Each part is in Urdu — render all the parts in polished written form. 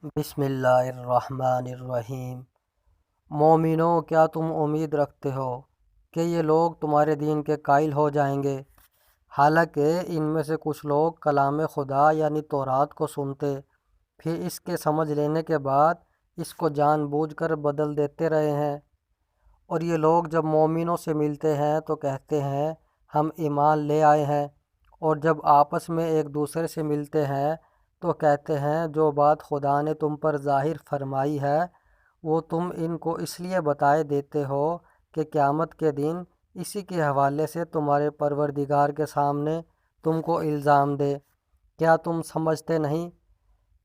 بسم اللہ الرحمن الرحیم۔ مومنوں، کیا تم امید رکھتے ہو کہ یہ لوگ تمہارے دین کے قائل ہو جائیں گے؟ حالانکہ ان میں سے کچھ لوگ کلام خدا یعنی تورات کو سنتے، پھر اس کے سمجھ لینے کے بعد اس کو جان بوجھ کر بدل دیتے رہے ہیں۔ اور یہ لوگ جب مومنوں سے ملتے ہیں تو کہتے ہیں ہم ایمان لے آئے ہیں، اور جب آپس میں ایک دوسرے سے ملتے ہیں تو کہتے ہیں جو بات خدا نے تم پر ظاہر فرمائی ہے وہ تم ان کو اس لیے بتائے دیتے ہو کہ قیامت کے دن اسی کے حوالے سے تمہارے پروردگار کے سامنے تم کو الزام دے۔ کیا تم سمجھتے نہیں؟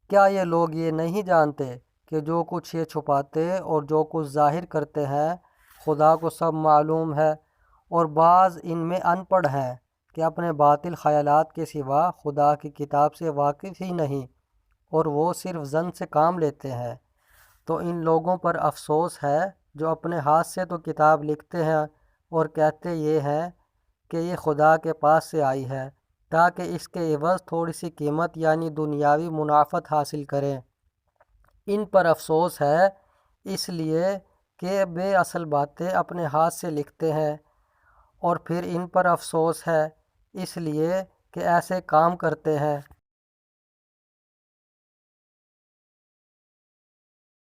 کیا یہ لوگ یہ نہیں جانتے کہ جو کچھ یہ چھپاتے اور جو کچھ ظاہر کرتے ہیں خدا کو سب معلوم ہے، اور بعض ان میں ان پڑھ ہیں کہ اپنے باطل خیالات کے سوا خدا کی کتاب سے واقف ہی نہیں، اور وہ صرف ظن سے کام لیتے ہیں۔ تو ان لوگوں پر افسوس ہے جو اپنے ہاتھ سے تو کتاب لکھتے ہیں اور کہتے یہ ہیں کہ یہ خدا کے پاس سے آئی ہے تاکہ اس کے عوض تھوڑی سی قیمت یعنی دنیاوی منافعت حاصل کریں۔ ان پر افسوس ہے اس لیے کہ بے اصل باتیں اپنے ہاتھ سے لکھتے ہیں، اور پھر ان پر افسوس ہے اس لیے کہ ایسے کام کرتے ہیں۔